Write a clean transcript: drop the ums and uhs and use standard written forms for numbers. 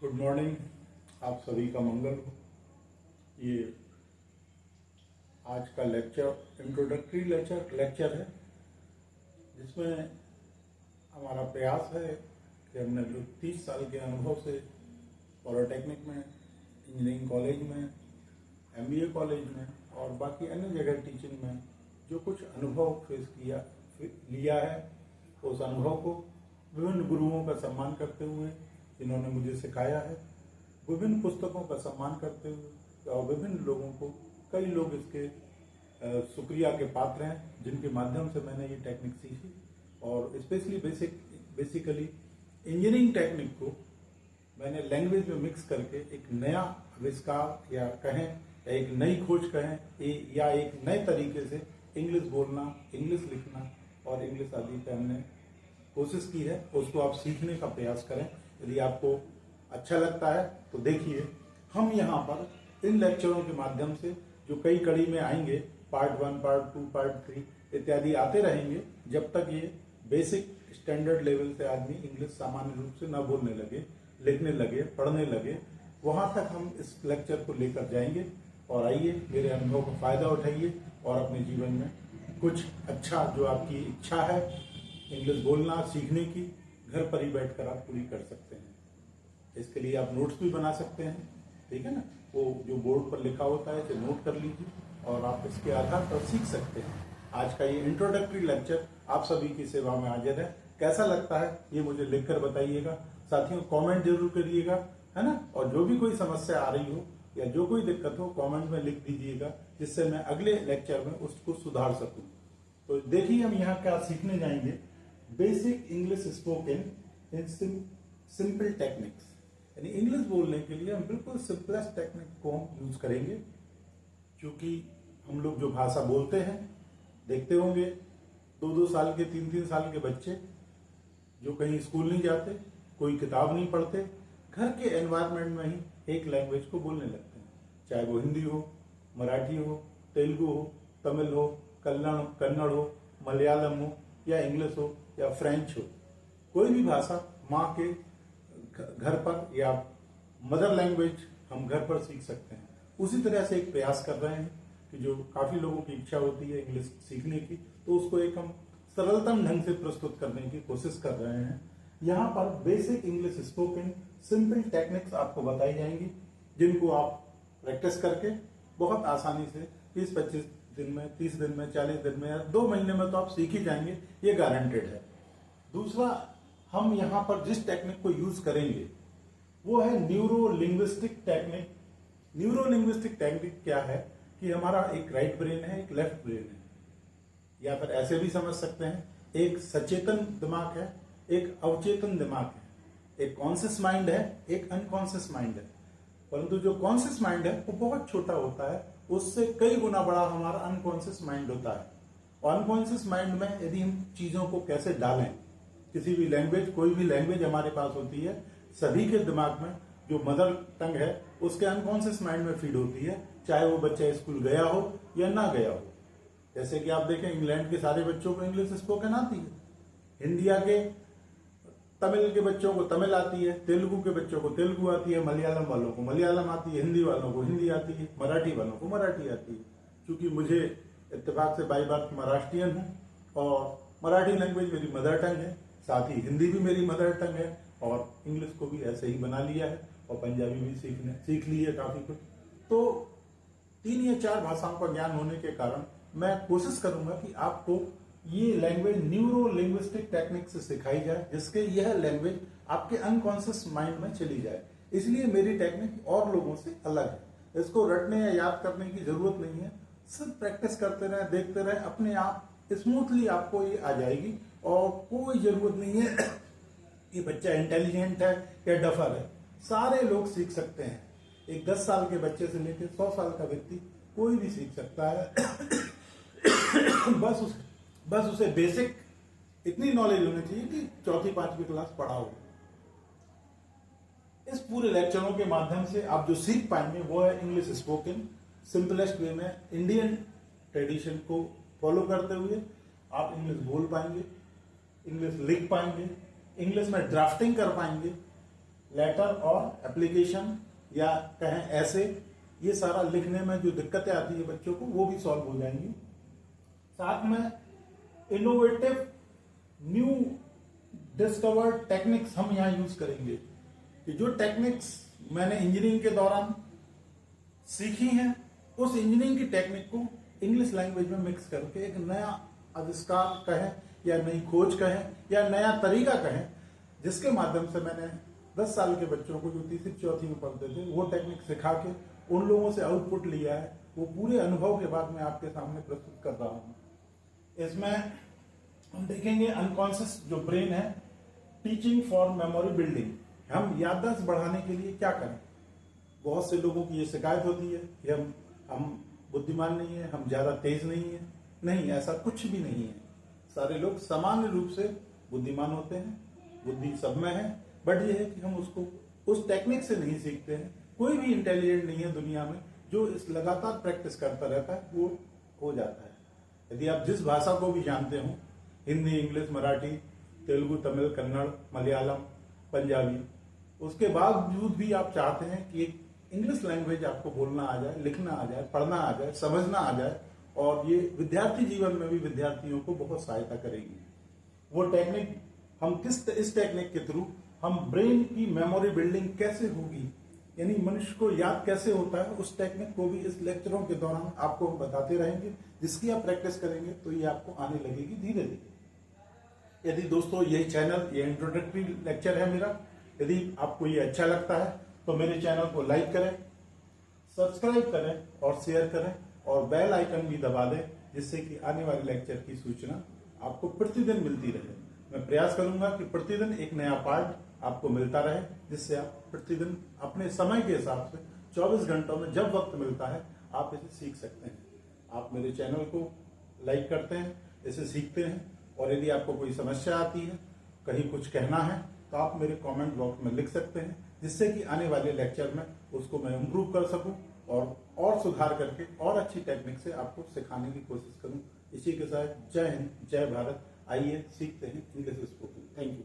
Good morning. आप सभी का मंगल हो। ये आज का लेक्चर इंट्रोडक्टरी लेक्चर है, जिसमें हमारा प्रयास है कि हमने जो 30 साल के अनुभव से पॉलिटेक्निक में, इंजीनियरिंग कॉलेज में, एमबीए कॉलेज में और बाकी अन्य जगह टीचिंग में जो कुछ अनुभव लिया है, उस अनुभव को विभिन्न गुरुओं का सम्मान करते हुए, जिन्होंने मुझे सिखाया है, विभिन्न पुस्तकों का सम्मान करते हुए और विभिन्न लोगों को, कई लोग इसके शुक्रिया के पात्र हैं जिनके माध्यम से मैंने ये टेक्निक सीखी। और स्पेशली बेसिकली इंजीनियरिंग टेक्निक को मैंने लैंग्वेज में मिक्स करके एक नया आविष्कार या कहें या एक नई खोज कहें या एक नए तरीके से इंग्लिश बोलना, इंग्लिश लिखना और इंग्लिश आदि पे हमने कोशिश की है। उसको आप सीखने का प्रयास करें। यदि आपको अच्छा लगता है तो देखिए, हम यहाँ पर इन लेक्चरों के माध्यम से जो कई कड़ी में आएंगे, पार्ट 1, पार्ट 2, पार्ट 3 इत्यादि आते रहेंगे, जब तक ये बेसिक स्टैंडर्ड लेवल से आदमी इंग्लिश सामान्य रूप से न बोलने लगे, लिखने लगे, पढ़ने लगे, वहां तक हम इस लेक्चर को लेकर जाएंगे। और आइए, मेरे अनुभव का फायदा उठाइए और अपने जीवन में कुछ अच्छा, जो आपकी इच्छा है इंग्लिश बोलना सीखने की, घर पर ही बैठकर आप पूरी कर सकते हैं। इसके लिए आप नोट्स भी बना सकते हैं, ठीक है ना। वो जो बोर्ड पर लिखा होता है, इसे नोट कर लीजिए और आप इसके आधार पर सीख सकते हैं। आज का ये इंट्रोडक्टरी लेक्चर आप सभी की सेवा में हाजिर है। कैसा लगता है ये मुझे लिखकर बताइएगा। साथियों, कमेंट जरूर करिएगा, है ना। और जो भी कोई समस्या आ रही हो या जो कोई दिक्कत हो, कमेंट में लिख दीजिएगा, जिससे मैं अगले लेक्चर में उसको सुधार सकूं। तो देखिए, हम यहाँ क्या सीखने जाएंगे। Basic English spoken in simple techniques, यानी इंग्लिश बोलने के लिए हम बिल्कुल सिंपलेस्ट टेक्निक को हम यूज करेंगे। क्योंकि हम लोग जो भाषा बोलते हैं, देखते होंगे 2-2 साल के, 3-3 साल के बच्चे जो कहीं स्कूल नहीं जाते, कोई किताब नहीं पढ़ते, घर के एनवायरनमेंट में ही एक लैंग्वेज को बोलने लगते हैं। चाहे वो हिंदी हो, मराठी हो, तेलुगु हो, तमिल हो, कन्नड़ हो, मलयालम हो या इंग्लिश हो या फ्रेंच हो, कोई भी भाषा माँ के घर पर या मदर लैंग्वेज हम घर पर सीख सकते हैं। उसी तरह से एक प्रयास कर रहे हैं कि जो काफी लोगों की इच्छा होती है इंग्लिश सीखने की, तो उसको एक हम सरलतम ढंग से प्रस्तुत करने की कोशिश कर रहे हैं। यहाँ पर basic English spoken simple techniques आपको बताई जाएंगी, जिनको आप प्रैक्टिस करके बहुत आसानी से 20-25 दिन में, 30 दिन में, 40 दिन में या 2 महीने में तो आप सीख ही जाएंगे, ये गारंटेड है। दूसरा, हम यहाँ पर जिस टेक्निक को यूज करेंगे वो है neuro linguistic technique. Neuro linguistic technique क्या है कि हमारा एक राइट ब्रेन है, एक लेफ्ट ब्रेन है, या फिर ऐसे भी समझ सकते हैं, एक सचेतन दिमाग है, एक अवचेतन दिमाग है, एक कॉन्शियस माइंड है, एक अनकॉन्शियस माइंड है। परंतु जो कॉन्शियस माइंड है वो बहुत छोटा होता है, उससे कई गुना बड़ा हमारा अनकॉन्शियस माइंड होता है। और अनकॉन्शियस माइंड में यदि हम चीजों को कैसे डालें, किसी भी लैंग्वेज, कोई भी लैंग्वेज हमारे पास होती है, सभी के दिमाग में जो मदर टंग है उसके अनकॉन्शियस माइंड में फीड होती है, चाहे वो बच्चा स्कूल गया हो या ना गया हो। जैसे कि आप देखें, इंग्लैंड के सारे बच्चों को इंग्लिश स्पोकन आती है, इंडिया के तमिल के बच्चों को तमिल आती है, तेलुगु के बच्चों को तेलुगु आती है, मलयालम वालों को मलयालम आती है, हिंदी वालों को हिंदी आती है, मराठी वालों को मराठी आती है। क्योंकि मुझे इत्तेफाक से बाई बर्थ महाराष्ट्रियन हूँ और मराठी लैंग्वेज मेरी मदर टंग है, साथ ही हिंदी भी मेरी मदर टंग है और इंग्लिश को भी ऐसे ही बना लिया है और पंजाबी भी सीख ली है काफी कुछ। तो 3 या 4 भाषाओं का ज्ञान होने के कारण मैं कोशिश करूंगा कि आपको ये लैंग्वेज न्यूरो लिंग्विस्टिक टेक्निक से सिखाई जाए, जिसके यह लैंग्वेज आपके अनकॉन्शियस माइंड में चली जाए। इसलिए मेरी टेक्निक और लोगों से अलग है। इसको रटने या याद करने की जरूरत नहीं है, सिर्फ प्रैक्टिस करते रहे, देखते रहे, अपने आप स्मूथली आपको ये आ जाएगी। और कोई जरूरत नहीं है कि बच्चा इंटेलिजेंट है या डफर है, सारे लोग सीख सकते हैं। एक 10 साल के बच्चे से लेकर 100 साल का व्यक्ति कोई भी सीख सकता है। बस उसे बेसिक इतनी नॉलेज होनी चाहिए कि 4th-5वीं क्लास पढ़ा हो। इस पूरे लेक्चरों के माध्यम से आप जो सीख पाएंगे वो है इंग्लिश स्पोकन सिंपलेस्ट वे में, इंडियन ट्रेडिशन को फॉलो करते हुए आप इंग्लिश बोल पाएंगे, इंग्लिश लिख पाएंगे, इंग्लिश में ड्राफ्टिंग कर पाएंगे, लेटर और एप्लीकेशन या कहें ऐसे, ये सारा लिखने में जो दिक्कतें आती है बच्चों को वो भी सॉल्व हो जाएंगी। साथ में इनोवेटिव न्यू डिस्कवर्ड टेक्निक्स हम यहाँ यूज करेंगे कि जो टेक्निक्स मैंने इंजीनियरिंग के दौरान सीखी हैं, उस इंजीनियरिंग की टेक्निक को इंग्लिश लैंग्वेज में मिक्स करके एक नया आविष्कार कहें या नई खोज कहें या नया तरीका कहें, जिसके माध्यम से मैंने 10 साल के बच्चों को जो तीसरी चौथी में पढ़ते थे वो टेक्निक सिखा के उन लोगों से आउटपुट लिया है, वो पूरे अनुभव के बाद मैं आपके सामने प्रस्तुत कर रहा हूं। इसमें हम देखेंगे अनकॉन्शियस जो ब्रेन है, टीचिंग फॉर मेमोरी बिल्डिंग, हम याददाश्त बढ़ाने के लिए क्या करें। बहुत से लोगों की ये शिकायत होती है कि हम बुद्धिमान नहीं है, हम ज्यादा तेज नहीं है। नहीं, ऐसा कुछ भी नहीं है। सारे लोग सामान्य रूप से बुद्धिमान होते हैं, बुद्धि सब में है, बट ये है कि हम उसको उस टेक्निक से नहीं सीखते हैं। कोई भी इंटेलिजेंट नहीं है दुनिया में जो इस लगातार प्रैक्टिस करता रहता है वो हो जाता है। यदि आप जिस भाषा को भी जानते हो, हिंदी, इंग्लिश, मराठी, तेलुगु, तमिल, कन्नड़, मलयालम, पंजाबी, उसके बावजूद भी आप चाहते हैं कि इंग्लिश लैंग्वेज आपको बोलना आ जाए, लिखना आ जाए, पढ़ना आ जाए, समझना आ जाए, और ये विद्यार्थी जीवन में भी विद्यार्थियों को बहुत सहायता करेगी। वो टेक्निक हम इस टेक्निक के थ्रू हम ब्रेन की मेमोरी बिल्डिंग कैसे होगी, यानी मनुष्य को याद कैसे होता है, उस टेक्निक को भी इस लेक्चरों के दौरान आपको हम बताते रहेंगे, जिसकी आप प्रैक्टिस करेंगे तो ये आपको आने लगेगी धीरे धीरे। यदि दोस्तों यही चैनल, ये इंट्रोडक्टरी लेक्चर है मेरा, यदि आपको ये अच्छा लगता है तो मेरे चैनल को लाइक करें, सब्सक्राइब करें और शेयर करें, और बेल आइकन भी दबा दें, जिससे कि आने वाले लेक्चर की सूचना आपको प्रतिदिन मिलती रहे। मैं प्रयास करूंगा कि प्रतिदिन एक नया पार्ट आपको मिलता रहे, जिससे आप प्रतिदिन अपने समय के हिसाब से 24 घंटों में जब वक्त मिलता है आप इसे सीख सकते हैं। आप मेरे चैनल को लाइक करते हैं, इसे सीखते हैं, और यदि आपको कोई समस्या आती है, कहीं कुछ कहना है, तो आप मेरे कमेंट बॉक्स में लिख सकते हैं, जिससे कि आने वाले लेक्चर में उसको मैं इम्प्रूव कर सकूं और सुधार करके और अच्छी टेक्निक से आपको सिखाने की कोशिश करूं। इसी के साथ जय हिंद, जय भारत। आइए सीखते हैं इंग्लिश स्पोकन। Thank you.